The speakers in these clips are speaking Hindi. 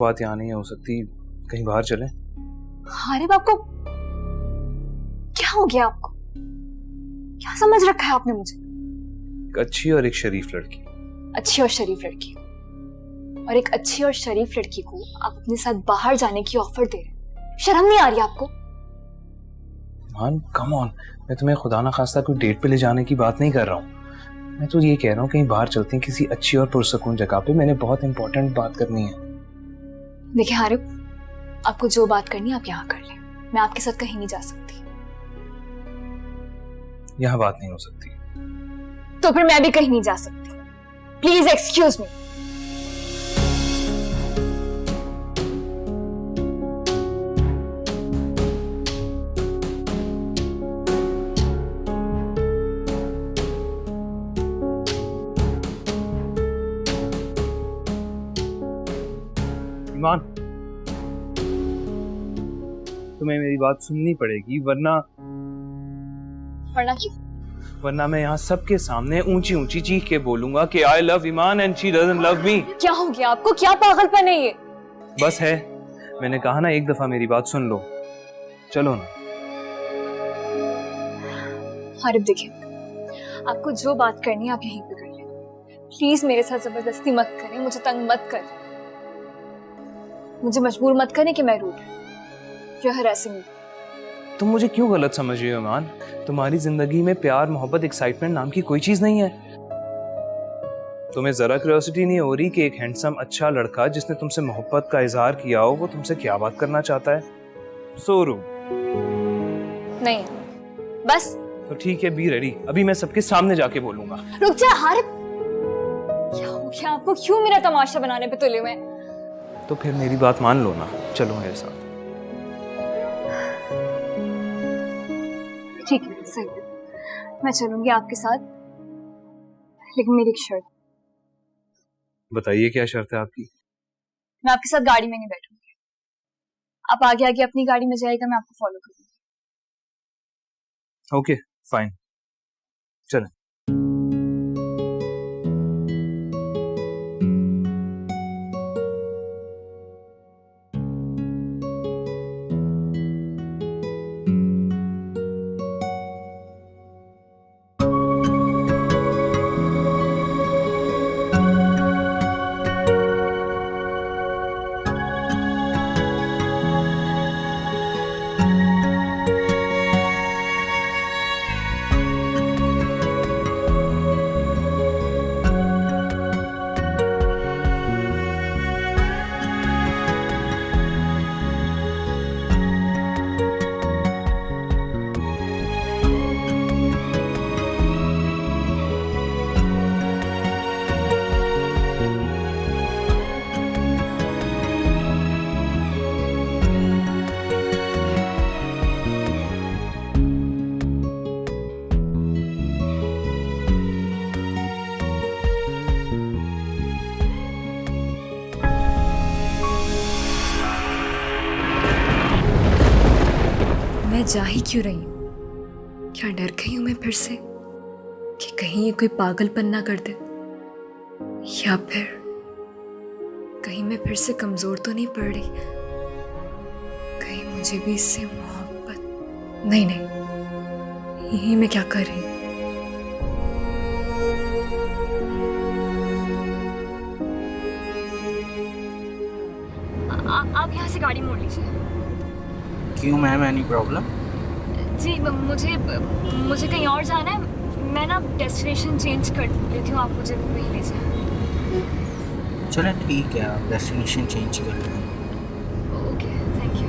बात यहाँ नहीं हो सकती, कहीं बाहर चलें। हारिब, आपको क्या हो गया? आपको क्या समझ रखा है आपने मुझे? एक अच्छी और एक शरीफ लड़की। अच्छी और शरीफ लड़की, और एक अच्छी और शरीफ लड़की को आप अपने साथ बाहर जाने की ऑफर दे रहे हैं? शर्म नहीं आ रही आपको? मान कम ऑन, मैं तुम्हें खुदा ना खास्ता कोई डेट पे ले जाने की बात नहीं कर रहा हूँ। मैं तो ये कह रहा हूँ कहीं बाहर चलते हैं किसी अच्छी और पुरसकून जगह पे। मैंने बहुत इंपॉर्टेंट बात करनी है। देखिए हारिब, आपको जो बात करनी है आप यहाँ कर लें, मैं आपके साथ कहीं नहीं जा सकती। यहाँ बात नहीं हो सकती। तो फिर मैं भी कहीं नहीं जा सकती। Please excuse me. ईमान, तुम्हें मेरी बात सुननी पड़ेगी, वरना क्यों? वरना मैं यहाँ सबके सामने ऊंची ऊंची चीख के बोलूंगा कि I love Iman and she doesn't love me. क्या हो गया आपको? क्या पागलपन है ये? बस है, मैंने कहा ना, एक दफा मेरी बात सुन लो। चलो ना। हारिब देखिए, आपको जो बात करनी है आप यहीं पे कर लें। प्लीज मेरे साथ जबरदस्ती मत करें, मुझे तंग मत करें, मुझे मजबूर मत करें कि मैं रूठ या हरासिंग। तुम मुझे क्यों गलत समझ रही हो ईमान? तुम्हारी जिंदगी में प्यार, मोहब्बत, एक्साइटमेंट नाम की कोई चीज नहीं है। तुम्हें जरा क्यूरियोसिटी नहीं हो रही कि एक हैंडसम अच्छा लड़का जिसने तुमसे मोहब्बत का इजहार किया हो वो तुमसे क्या बात करना चाहता है? सोरू नहीं, बस तो ठीक है, बी रेडी। अभी मैं सबके सामने जाके बोलूंगा। रुक जा हारिब। क्या हो गया आपको? क्यों मेरा तमाशा बनाने पे तुले हुए? तो फिर मेरी बात मान लो ना, चलो मेरे साथ। ठीक है, सही है, मैं चलूंगी आपके साथ, लेकिन मेरी एक शर्त। बताइए क्या शर्त है आपकी? मैं आपके साथ गाड़ी में नहीं बैठूंगी। आप आगे आगे अपनी गाड़ी में जाएगा, मैं आपको फॉलो करूंगी। ओके फाइन, चलें। मैं जा ही क्यों रही हूँ? क्या डर गई हूँ मैं फिर से कि कहीं ये कोई पागलपन ना कर दे, या फिर कहीं मैं फिर से कमजोर तो नहीं पड़ रही, कहीं मुझे भी इससे मोहब्बत। नहीं नहीं, ये मैं क्या कर रही हूँ? आप यहाँ से गाड़ी मोड़ लीजिए। क्यों मैम, एनी प्रॉब्लम? जी मुझे कहीं और जाना है, मैं ना डेस्टिनेशन चेंज कर लेती हूँ, आप मुझे वहीं ले जाए। चलो ठीक है, आप डेस्टिनेशन चेंज कर लो। Okay, thank you.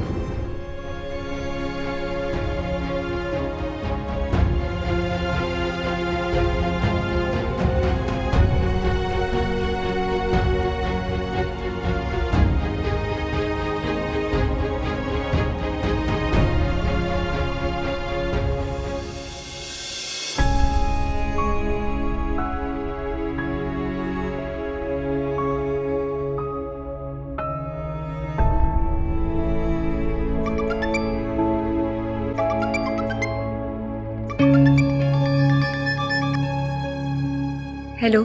Hello.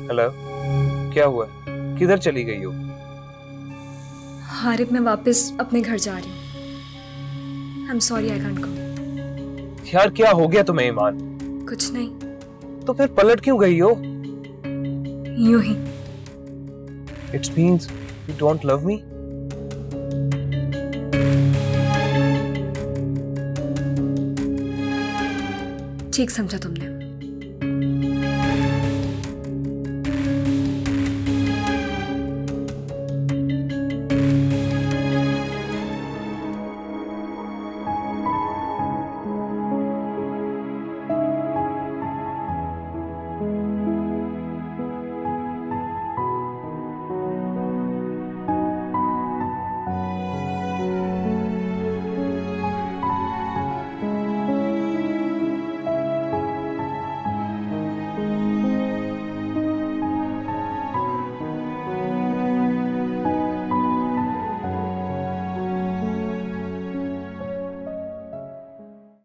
Hello, क्या हुआ? किधर चली गई हो? आरिफ, मैं वापस अपने घर जा रही हूँ। I am sorry, I can't go. यार क्या हो गया तुम्हें ईमान? कुछ नहीं, तो फिर पलट क्यों गई हो? यूं ही। It's means you don't love me? ठीक समझा तुमने।